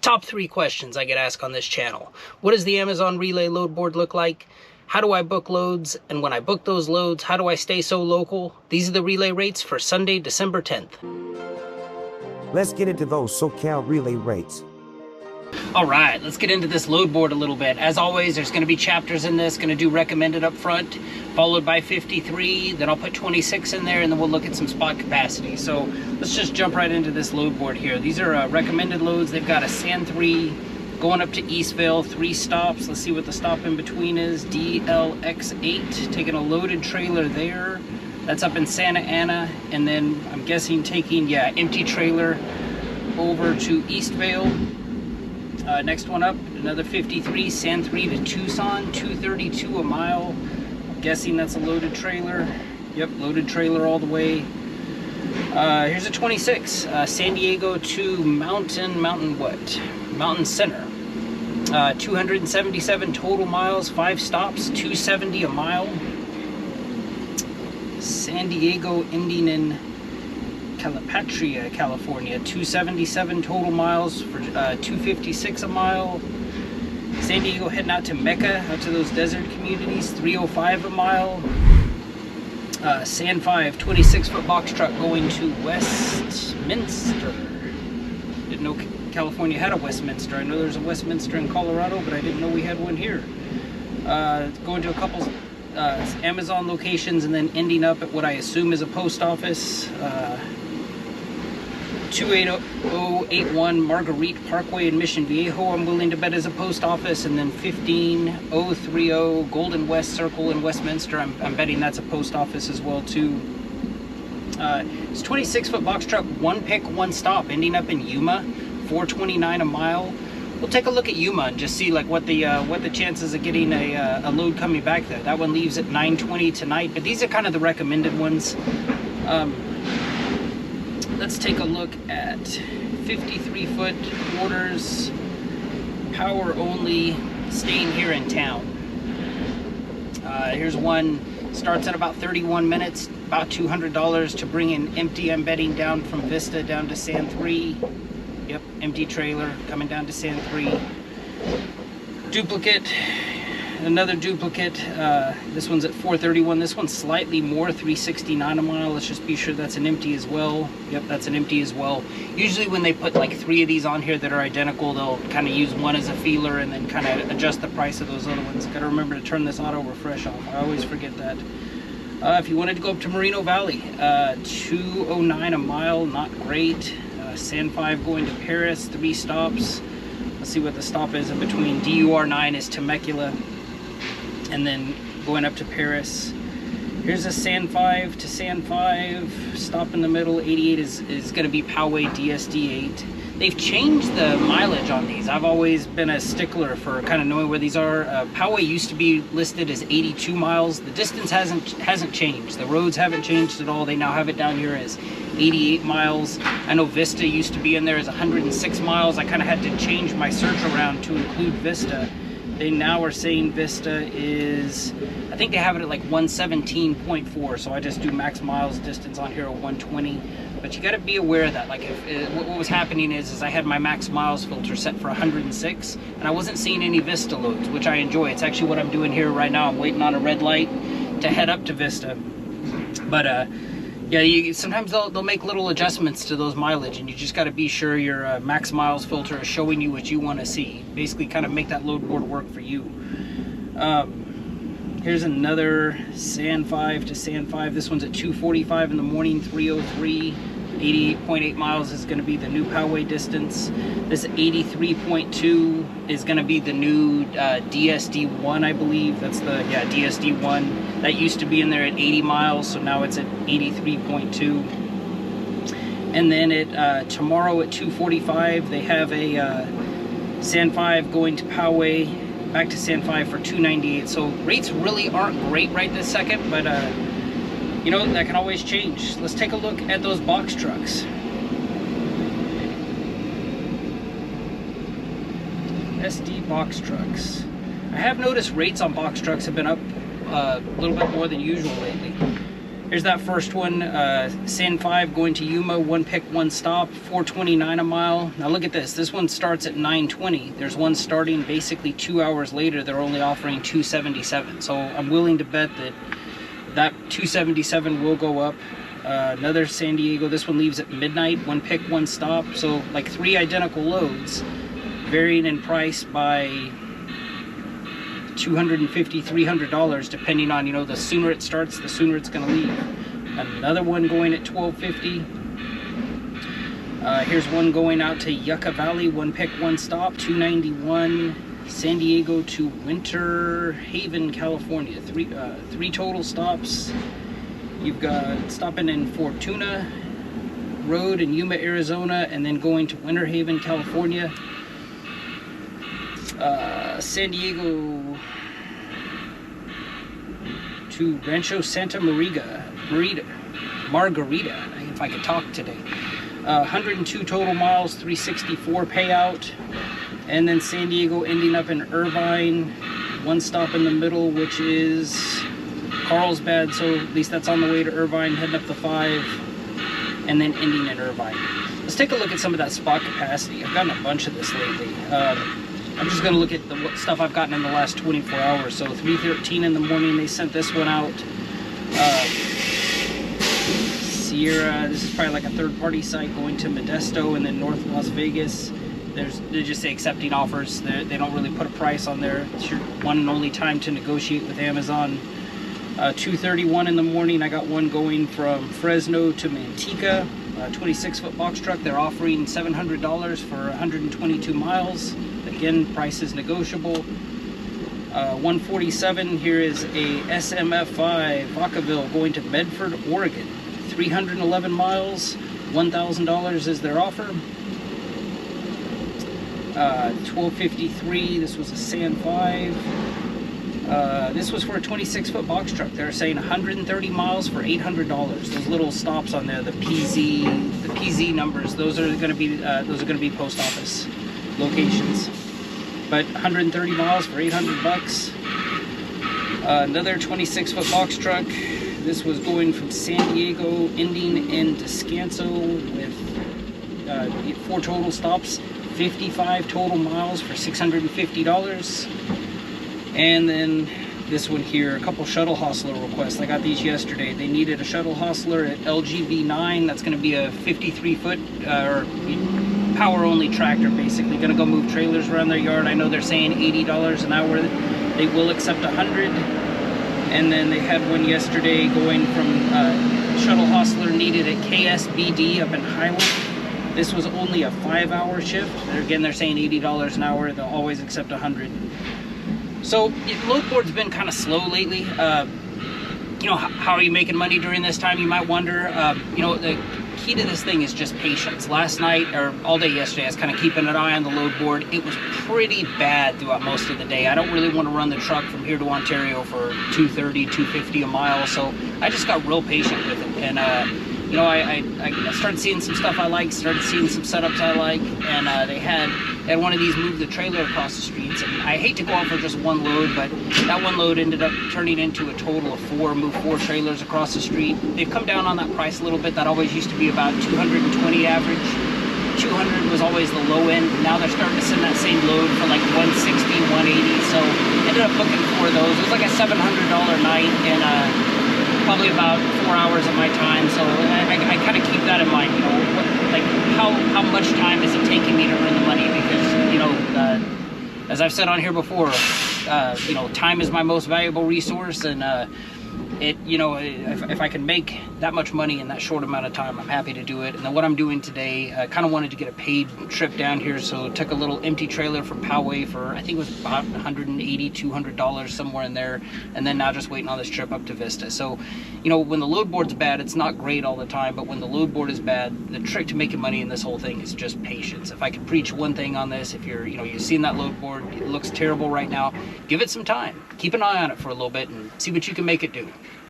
Top 3 questions I get asked on this channel. What does the Amazon Relay load board look like? How do I book loads? And when I book those loads, how do I stay so local? These are the relay rates for Sunday, December 10th. Let's get into those SoCal relay rates. All right, let's get into this load board a little bit. As always, there's going to be chapters in this. Going to do recommended up front, followed by 53. Then I'll put 26 in there, and then we'll look at some spot capacity. So let's just jump right into this load board here. These are recommended loads. They've got a Sand 3 going up to Eastvale, 3 stops. Let's see what the stop in between is. DLX8, taking a loaded trailer there. That's up in Santa Ana. And then I'm guessing taking, empty trailer over to Eastvale. Next one up, another 53, Sand 3 to Tucson, 232 a mile. I'm guessing that's a loaded trailer. Yep, loaded trailer all the way. Here's a 26, San Diego to Mountain Center. 277 total miles, 5 stops, 270 a mile. San Diego ending in Calipatria, California, 277 total miles for 256 a mile. San Diego heading out to Mecca, out to those desert communities, 305 a mile. Sand 5, 26-foot box truck going to Westminster. Didn't know California had a Westminster. I know there's a Westminster in Colorado, but I didn't know we had one here. Going to a couple Amazon locations and then ending up at what I assume is a post office. 28081 Marguerite Parkway in Mission Viejo, I'm willing to bet is a post office, and then 15030 Golden West Circle in Westminster, I'm betting that's a post office as well too. It's 26-foot box truck, 1 pick, 1 stop, ending up in Yuma, 429 a mile. We'll take a look at Yuma and just see like what the chances of getting a load coming back there. That one leaves at 9:20 tonight, but these are kind of the recommended ones. Let's take a look at 53-foot orders, power only, staying here in town. Here's one, starts at about 31 minutes, about $200 to bring in empty. I'm betting down from Vista down to Sand 3. Yep, empty trailer coming down to Sand 3. Duplicate, another duplicate. This one's at 431. This one's slightly more, 369 a mile. Let's just be sure that's an empty as well. Yep, that's an empty as well. Usually when they put like 3 of these on here that are identical, they'll kind of use one as a feeler and then kind of adjust the price of those other ones. Gotta remember to turn this auto refresh off. I always forget that. If you wanted to go up to Moreno Valley, 209 a mile, not great. Sand 5 going to Paris, 3 stops. Let's see what the stop is in between. DUR 9 is Temecula, and then going up to Paris. Here's a Sand 5 to Sand 5, stop in the middle. 88 is going to be Poway DSD 8. They've changed the mileage on these. I've always been a stickler for kind of knowing where these are. Poway used to be listed as 82 miles. The distance hasn't changed. The roads haven't changed at all. They now have it down here as 88 miles. I know Vista used to be in there as 106 miles. I kind of had to change my search around to include Vista. They now are saying Vista is, I think they have it at like 117.4, so I just do max miles distance on here at 120. But you got to be aware of that. Like what was happening is I had my max miles filter set for 106, and I wasn't seeing any Vista loads, which I enjoy. It's actually what I'm doing here right now. I'm waiting on a red light to head up to Vista. But yeah, sometimes they'll make little adjustments to those mileage, and you just got to be sure your max miles filter is showing you what you want to see. Basically kind of make that load board work for you. Here's another Sand 5 to Sand 5. This one's at 2:45 in the morning, 303. 88.8 miles is going to be the new Poway distance. This 83.2 is going to be the new DSD1, I believe. That's the, DSD1. That used to be in there at 80 miles, so now it's at 83.2. And then tomorrow at 2:45, they have a Sand 5 going to Poway, back to Sand 5 for 298. So rates really aren't great right this second, but you know, that can always change. Let's take a look at those box trucks. SD box trucks. I have noticed rates on box trucks have been up a little bit more than usual lately. Here's that first one, San 5 going to Yuma, one pick, one stop, $4.29 a mile. Now look at this. This one starts at $9.20. There's one starting basically 2 hours later. They're only offering $2.77. So I'm willing to bet that $2.77 will go up. Another San Diego. This one leaves at midnight. One pick, one stop. So like 3 identical loads, varying in price by $250, $300, depending on, you know, the sooner it starts, the sooner it's going to leave. Another one going at $12.50. Here's one going out to Yucca Valley, one pick, one stop, $2.91. San Diego to Winter Haven, California, three total stops. You've got stopping in Fortuna Road in Yuma, Arizona, and then going to Winter Haven, California. San Diego to Rancho Santa Margarita, if I could talk today. 102 total miles, 364 payout. And then San Diego ending up in Irvine, one stop in the middle, which is Carlsbad, so at least that's on the way to Irvine, heading up the 5, and then ending in Irvine. Let's take a look at some of that spot capacity. I've gotten a bunch of this lately. I'm just going to look at the stuff I've gotten in the last 24 hours. So 3:13 in the morning, they sent this one out. Sierra, this is probably like a third-party site going to Modesto and then North Las Vegas. They just say accepting offers. They don't really put a price on there. It's your one and only time to negotiate with Amazon. 2:31 in the morning, I got one going from Fresno to Manteca. 26-foot box truck. They're offering $700 for 122 miles. Again, price is negotiable. 147, here is a SMF5 Vacaville going to Medford, Oregon. 311 miles, $1,000 is their offer. 1253, this was a San 5. This was for a 26-foot box truck. They're saying 130 miles for $800. Those little stops on there, the PZ numbers, those are going to be post office locations. But 130 miles for $800. Another 26-foot box truck. This was going from San Diego, ending in Descanso with 4 total stops, 55 total miles for $650. And then this one here, a couple shuttle hostler requests. I got these yesterday. They needed a shuttle hostler at LGV9. That's going to be a 53-foot or power-only tractor, basically. Going to go move trailers around their yard. I know they're saying $80 an hour. They will accept $100. And then they had one yesterday going from shuttle hostler needed at KSBD up in Highland. This was only a 5-hour shift. Again, they're saying $80 an hour. They'll always accept $100. So load board's been kind of slow lately. You know, how are you making money during this time, you might wonder. You know, the key to this thing is just patience. Last night, or all day yesterday, I was kind of keeping an eye on the load board. It was pretty bad throughout most of the day. I don't really want to run the truck from here to Ontario for $230, $250 a mile, so I just got real patient with it. And you know, I started seeing some stuff I like, started seeing some setups I like, and they had one of these move the trailer across the streets. And I hate to go out for just one load, but that one load ended up turning into a total of 4, move 4 trailers across the street. They've come down on that price a little bit. That always used to be about 220 average. 200 was always the low end. Now they're starting to send that same load for like 160, 180. So ended up booking 4 of those. It was like a $700 night, and probably about 4 hours of my time. So I kind of keep that in mind, you know, like how much time is it taking me to earn the money? Because, you know, as I've said on here before, you know, time is my most valuable resource, and you know, if I can make that much money in that short amount of time, I'm happy to do it. And then what I'm doing today, I kind of wanted to get a paid trip down here, so took a little empty trailer from Poway for, I think it was about $180, $200, somewhere in there, and then now just waiting on this trip up to Vista. So, you know, when the load board's bad, it's not great all the time, but when the load board is bad, the trick to making money in this whole thing is just patience. If I could preach one thing on this, if you're, you know, you've seen that load board, it looks terrible right now, give it some time. Keep an eye on it for a little bit and see what you can make it do.